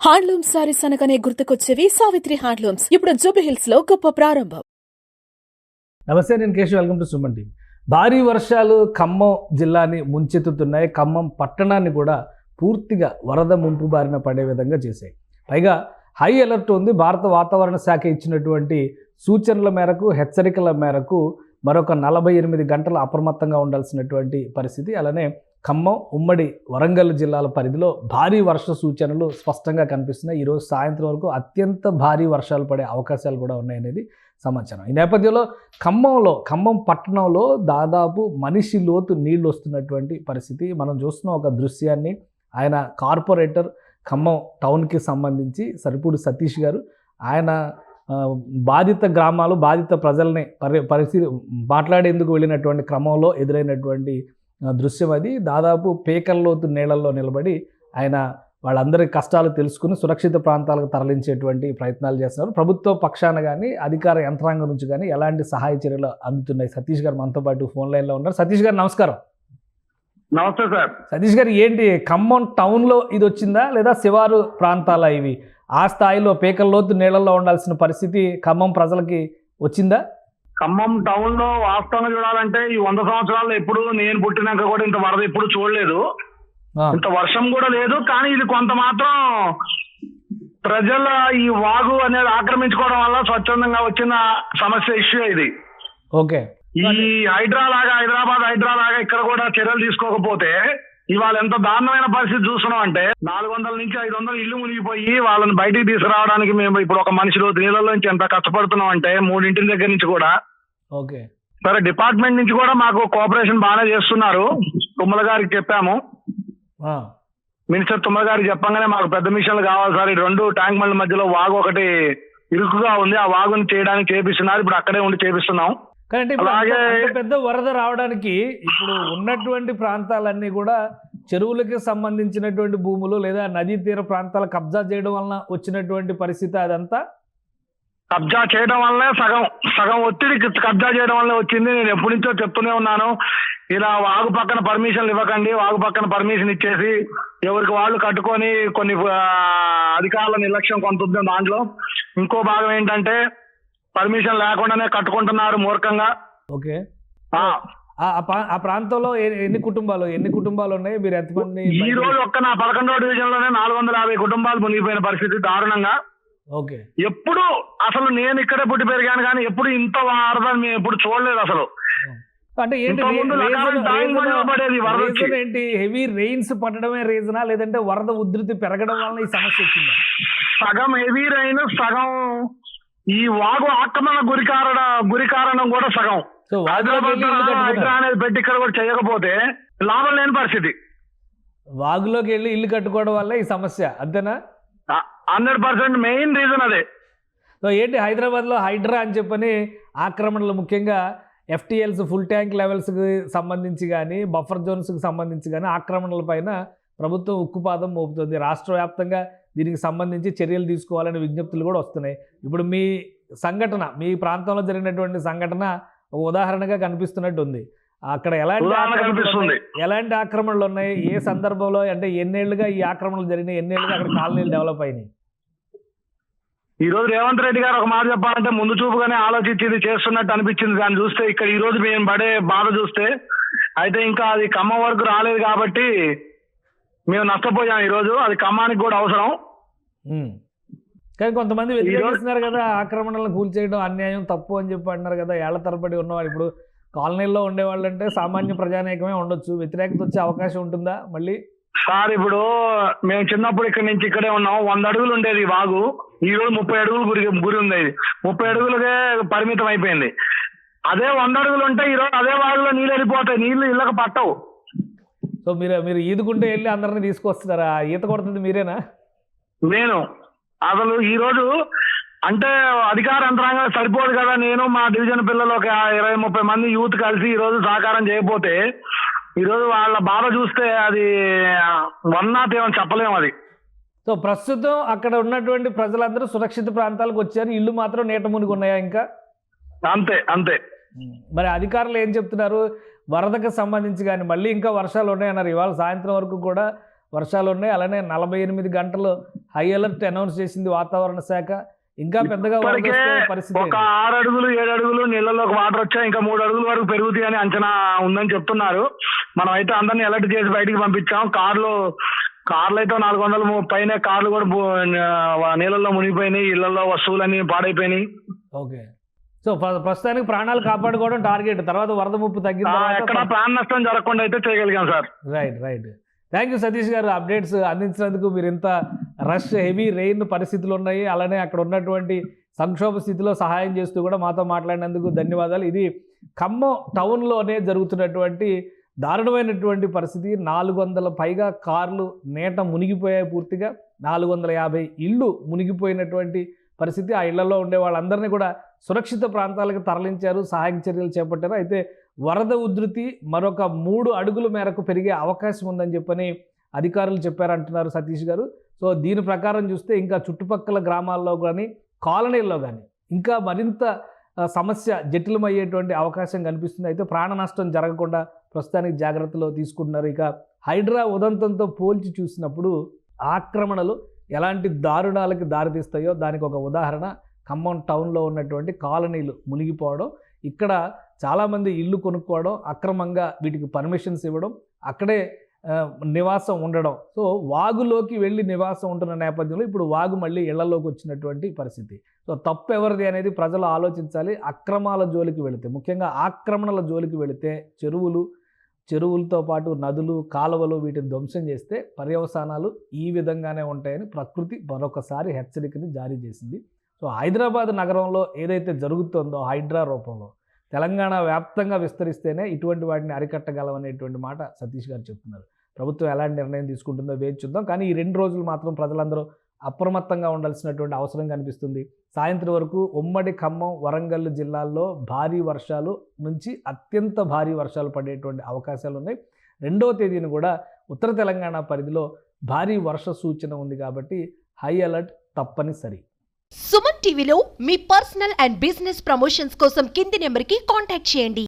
Handloom saris అనగానే గుర్తుకొచ్చేవి Savitri handlooms. ఇప్పుడు జూబ్లీహిల్స్ లో గొప్ప ప్రారంభం. నమస్తే, నేను Keshav. Welcome to Suman TV. భారీ వర్షాలు ఖమ్మం జిల్లాని ముంచెత్తుతున్నాయి. ఖమ్మం పట్టణాన్ని కూడా పూర్తిగా వరద ముంపు బారిన పడే విధంగా చేశాయి. పైగా హై అలర్ట్ ఉంది. భారత వాతావరణ శాఖ ఇచ్చినటువంటి సూచనల మేరకు, హెచ్చరికల మేరకు మరొక 48 గంటలు అప్రమత్తంగా ఉండాల్సినటువంటి పరిస్థితి. అలానే ఖమ్మం, ఉమ్మడి వరంగల్ జిల్లాల పరిధిలో భారీ వర్ష సూచనలు స్పష్టంగా కనిపిస్తున్నాయి. ఈరోజు సాయంత్రం వరకు అత్యంత భారీ వర్షాలు పడే అవకాశాలు కూడా ఉన్నాయనేది సమాచారం. ఈ నేపథ్యంలో ఖమ్మం పట్టణంలో దాదాపు మనిషి లోతు నీళ్లు వస్తున్నటువంటి పరిస్థితి మనం చూస్తున్న ఒక దృశ్యాన్ని. ఆయన కార్పొరేటర్ ఖమ్మం టౌన్కి సంబంధించి సరిపూడి సతీష్ గారు, ఆయన బాధిత గ్రామాలు, బాధిత ప్రజల్ని పరిస్థితి మాట్లాడేందుకు వెళ్ళినటువంటి క్రమంలో ఎదురైనటువంటి దృశ్యం అది. దాదాపు పేకల్లోతు నీళ్లలో నిలబడి ఆయన వాళ్ళందరి కష్టాలు తెలుసుకుని సురక్షిత ప్రాంతాలకు తరలించేటువంటి ప్రయత్నాలు చేస్తున్నారు. ప్రభుత్వ పక్షాన కానీ, అధికార యంత్రాంగం నుంచి కానీ ఎలాంటి సహాయ చర్యలు అందుతున్నాయి? సతీష్ గారు మనతో పాటు ఫోన్ లైన్లో ఉన్నారు. సతీష్ గారు నమస్కారం. నమస్తే సార్. సతీష్ గారు, ఏంటి ఖమ్మం టౌన్లో ఇది వచ్చిందా లేదా శివారు ప్రాంతాల ఇవి? ఆ స్థాయిలో పేకల్లోతు నీళ్లలో ఉండాల్సిన పరిస్థితి ఖమ్మం ప్రజలకి వచ్చిందా? ఖమ్మం టౌన్ లో వాస్తవంగా చూడాలంటే ఈ 100 సంవత్సరాల్లో ఎప్పుడు నేను పుట్టినాక కూడా ఇంత వరద ఎప్పుడు చూడలేదు, ఇంత వర్షం కూడా లేదు. కానీ ఇది కొంత మాత్రం ప్రజల ఈ వాగు అనేది ఆక్రమించుకోవడం వల్ల స్వచ్ఛందంగా వచ్చిన సమస్య, ఇష్యూ ఇది. ఓకే. ఈ హైదరాబాద్ హైడ్రా లాగా ఇక్కడ కూడా చర్యలు తీసుకోకపోతే ఇవాళ ఎంత దారుణమైన పరిస్థితి చూస్తున్నాం అంటే 400 నుంచి 500 ఇల్లు మునిగిపోయి వాళ్ళని బయటికి తీసుకురావడానికి మేము ఇప్పుడు ఒక మనిషి రోజు నీళ్ళలో నుంచి ఎంత కష్టపడుతున్నాం అంటే 3 ఇంటి దగ్గర నుంచి కూడా. ఓకే. సరే, డిపార్ట్మెంట్ నుంచి కూడా మాకు కోఆపరేషన్ బాగానే చేస్తున్నారు. తుమ్మల గారికి చెప్పాము, మినిస్టర్ తుమ్మల గారికి చెప్పంగానే మాకు పెద్ద మిషన్లు కావాలి సార్, ఈ 2 ట్యాంక్ బండ్ల మధ్యలో వాగు ఒకటి ఇరుకుగా ఉంది, ఆ వాగుని చేయడానికి చేపిస్తున్నారు. ఇప్పుడు అక్కడే ఉండి చేపిస్తున్నాం. కానీ పెద్ద వరద రావడానికి ఇప్పుడు ఉన్నటువంటి ప్రాంతాలన్నీ కూడా చెరువులకి సంబంధించినటువంటి భూములు లేదా నదీ తీర ప్రాంతాల కబ్జా చేయడం వలన వచ్చినటువంటి పరిస్థితి. అదంతా కబ్జా చేయడం వల్లనే సగం ఒత్తిడి కబ్జా చేయడం వల్లనే వచ్చింది. నేను ఎప్పటి నుంచో చెప్తూనే ఉన్నాను, ఇలా వాగు పక్కన పర్మిషన్లు ఇవ్వకండి, వాగు పక్కన పర్మిషన్ ఇచ్చేసి ఎవరికి వాళ్ళు కట్టుకొని కొన్ని అధికారుల నిర్లక్ష్యం కొంత ఉంది దాంట్లో. ఇంకో భాగం ఏంటంటే పర్మిషన్ లేకుండానే కట్టుకుంటున్నారు మూర్ఖంగా. ఓకే. ఆ ప్రాంతంలో ఎన్ని కుటుంబాలు ఉన్నాయి? మీరు ఎంతమంది? ఈ రోజు ఒక్క నా 11వ డివిజన్ లోనే 450 కుటుంబాలు మునిగిపోయిన పరిస్థితి దారుణంగా. ఓకే. ఎప్పుడు అసలు నేను ఇక్కడే పుట్టి పెరిగాను కానీ ఎప్పుడు ఇంత వరద మేము ఎప్పుడు చూడలేదు అసలు. అంటే ఏంటి హెవీ రెయిన్స్ పడడమే రీజనా, లేదంటే వరద ఉధృతి పెరగడం వలన ఈ సమస్య వచ్చిందా? సగం హెవీ రెయిన్, సగం ఈ వాగు ఆక్రమణ గురి కారణం కూడా సగం. హైదరాబాద్ అనేది పెట్టి ఇక్కడ కూడా చేయకపోతే లాభం లేని పరిస్థితి. వాగులోకి వెళ్ళి ఇల్లు కట్టుకోవడం వల్ల ఈ సమస్య, అంతేనా? 100% మెయిన్ రీజన్ అదే. సో ఏంటి, హైదరాబాద్లో హైడ్రా అని చెప్పని ఆక్రమణలు, ముఖ్యంగా FTLs ఫుల్ ట్యాంక్ లెవెల్స్కి సంబంధించి కానీ, బఫర్ జోన్స్కి సంబంధించి కానీ ఆక్రమణల పైన ప్రభుత్వం ఉక్కుపాదం మోపుతుంది. రాష్ట్ర వ్యాప్తంగా దీనికి సంబంధించి చర్యలు తీసుకోవాలనే విజ్ఞప్తులు కూడా వస్తున్నాయి. ఇప్పుడు మీ సంఘటన, మీ ప్రాంతంలో జరిగినటువంటి సంఘటన ఒక ఉదాహరణగా కనిపిస్తున్నట్టు ఉంది. అక్కడ ఎలాంటి ఆక్రమణలు ఉన్నాయి? ఏ సందర్భంలో, అంటే ఎన్నేళ్లుగా ఈ ఆక్రమణలు జరిగినాయి? ఎన్నేళ్లుగా అక్కడ కాలనీలు డెవలప్ అయినాయి? ఈ రోజు రేవంత్ రెడ్డి గారు ఒక మాట చెప్పాలంటే ముందు చూపుగానే ఆలోచించి ఇది చేస్తున్నట్టు అనిపించింది. దాన్ని చూస్తే ఇక్కడ ఈ రోజు మేము పడే బాధ చూస్తే అయితే ఇంకా అది ఖమ్మం వరకు రాలేదు కాబట్టి మేము నష్టపోయాం. ఈరోజు అది ఖమ్మానికి కూడా అవసరం. కానీ కొంతమంది వ్యతిరేకిస్తున్నారు కదా, ఆక్రమణలను కూల్చేయడం అన్యాయం, తప్పు అని చెప్పి అంటున్నారు కదా. ఏళ్ల తరబడి ఉన్నవాళ్ళు ఇప్పుడు కాలనీల్లో ఉండేవాళ్ళు అంటే సామాన్య ప్రజానీకమే ఉండొచ్చు, వ్యతిరేకత వచ్చే అవకాశం ఉంటుందా మళ్ళీ? సార్, ఇప్పుడు మేము చిన్నప్పుడు ఇక్కడ నుంచి ఇక్కడే ఉన్నాం. 100 అడుగులు ఉండేది వాగు, ఈ రోజు 30 అడుగులు గురి ఉండేది. 30 అడుగులకే పరిమితం అయిపోయింది. అదే 100 అడుగులు ఉంటే ఈ రోజు అదే వాగులో నీళ్ళు వెళ్ళిపోతాయి, నీళ్లు ఇళ్ళకి పట్టవు. సో మీరు ఈదుకుంటే వెళ్ళి అందరినీ తీసుకొస్తున్నారా? ఈత కొడుతుంది మీరేనా? నేను అసలు ఈ రోజు అంటే అధికార యంత్రాంగం సరిపోదు కదా. నేను మా డివిజన్ పిల్లలు ఒక 20-30 మంది యూత్ కలిసి ఈ రోజు సహకారం చేయకపోతే ఈరోజు వాళ్ళ బాధ చూస్తే అది ఏమని చెప్పలేము అది. సో ప్రస్తుతం అక్కడ ఉన్నటువంటి ప్రజలందరూ సురక్షిత ప్రాంతాలకు వచ్చారు, ఇల్లు మాత్రం నీట మునిగి ఉన్నాయా ఇంకా? అంతే. మరి అధికారులు ఏం చెప్తున్నారు? వరదకు సంబంధించి కానీ మళ్ళీ ఇంకా వర్షాలు ఉన్నాయన్నారు. ఇవాళ సాయంత్రం వరకు కూడా వర్షాలు ఉన్నాయి. అలానే 48 గంటలు హై అలర్ట్ అనౌన్స్ చేసింది వాతావరణ శాఖ. ఇంకా పెద్దగా ఇప్పటికే పరిస్థితి ఒక 6 అడుగులు 7 అడుగులు నీళ్ళలోకి వాటర్ వచ్చాయి. ఇంకా 3 అడుగుల వరకు పెరుగుతాయని అంచనా ఉందని చెప్తున్నారు. మనం అయితే అందరినీ అలర్ట్ చేసి బయటికి పంపించాం. కార్లు అయితే 400 పైన కార్లు కూడా నీళ్ళల్లో మునిగిపోయినాయి. ఇళ్లలో వస్తువులన్నీ పాడైపోయినాయి. ఓకే. సో ప్రస్తుతానికి ప్రాణాలు కాపాడుకోవడం టార్గెట్. తర్వాత వరద ముప్పు తగ్గిన ఎక్కడ ప్రాణ నష్టం జరగకుండా అయితే చేయగలిగాం sir. Right. Thank you Satish గారు, అప్డేట్స్ అందించినందుకు. మీరు ఇంత రష్ హెవీ రెయిన్ పరిస్థితులు ఉన్నాయి, అలానే అక్కడ ఉన్నటువంటి సంక్షోభ స్థితిలో సహాయం చేస్తూ కూడా మాతో మాట్లాడినందుకు ధన్యవాదాలు. ఇది ఖమ్మం టౌన్లోనే జరుగుతున్నటువంటి దారుణమైనటువంటి పరిస్థితి. 400 పైగా కార్లు నీట మునిగిపోయాయి. పూర్తిగా 450 ఇళ్ళు మునిగిపోయినటువంటి పరిస్థితి. ఆ ఇళ్లలో ఉండే వాళ్ళందరినీ కూడా సురక్షిత ప్రాంతాలకు తరలించారు, సహాయక చర్యలు చేపట్టారు. అయితే వరద ఉధృతి మరొక 3 అడుగుల మేరకు పెరిగే అవకాశం ఉందని చెప్పని అధికారులు చెప్పారంటున్నారు సతీష్ గారు. సో దీని ప్రకారం చూస్తే ఇంకా చుట్టుపక్కల గ్రామాల్లో కానీ కాలనీల్లో కానీ ఇంకా మరింత సమస్య జటిలమయ్యేటువంటి అవకాశం కనిపిస్తుంది. అయితే ప్రాణ నష్టం జరగకుండా ప్రస్తుతానికి జాగ్రత్తలు తీసుకుంటున్నారు. ఇక హైడ్రా ఉదంతంతో పోల్చి చూసినప్పుడు ఆక్రమణలు ఎలాంటి దారుణాలకు దారితీస్తాయో దానికి ఒక ఉదాహరణ ఖమ్మం టౌన్లో ఉన్నటువంటి కాలనీలు మునిగిపోవడం. ఇక్కడ చాలామంది ఇల్లు కొనుక్కోవడం, అక్రమంగా వీటికి పర్మిషన్స్ ఇవ్వడం, అక్కడే నివాసం ఉండడం. సో వాగులోకి వెళ్ళి నివాసం ఉంటున్న నేపథ్యంలో ఇప్పుడు వాగు మళ్ళీ ఇళ్లలోకి వచ్చినటువంటి పరిస్థితి. సో తప్పు ఎవరిది అనేది ప్రజలు ఆలోచించాలి. అక్రమాల జోలికి వెళితే, ముఖ్యంగా ఆక్రమణల జోలికి వెళితే చెరువులతో పాటు నదులు, కాలువలు వీటిని ధ్వంసం చేస్తే పర్యవసానాలు ఈ విధంగానే ఉంటాయని ప్రకృతి మరొకసారి హెచ్చరికని జారీ చేసింది. సో హైదరాబాద్ నగరంలో ఏదైతే జరుగుతుందో హైడ్రా రూపంలో తెలంగాణ వ్యాప్తంగా విస్తరిస్తేనే ఇటువంటి వాటిని అరికట్టగలమనేటువంటి మాట సతీష్ గారు చెప్తున్నారు. ప్రభుత్వం ఎలాంటి నిర్ణయం తీసుకుంటుందో వేచి చూద్దాం. కానీ ఈ 2 రోజులు మాత్రం ప్రజలందరూ అప్రమత్తంగా ఉండాల్సినటువంటి అవసరం కనిపిస్తుంది. సాయంత్రం వరకు ఉమ్మడి ఖమ్మం, వరంగల్ జిల్లాల్లో భారీ వర్షాలు నుంచి అత్యంత భారీ వర్షాలు పడేటువంటి అవకాశాలు ఉన్నాయి. 2వ తేదీన కూడా ఉత్తర తెలంగాణ పరిధిలో భారీ వర్ష సూచన ఉంది కాబట్టి హై అలర్ట్ తప్పనిసరి. సుమన్ టీవీలో మీ పర్సనల్ అండ్ బిజినెస్ ప్రమోషన్స్ కోసం కింది నెంబర్కి కాంటాక్ట్ చేయండి.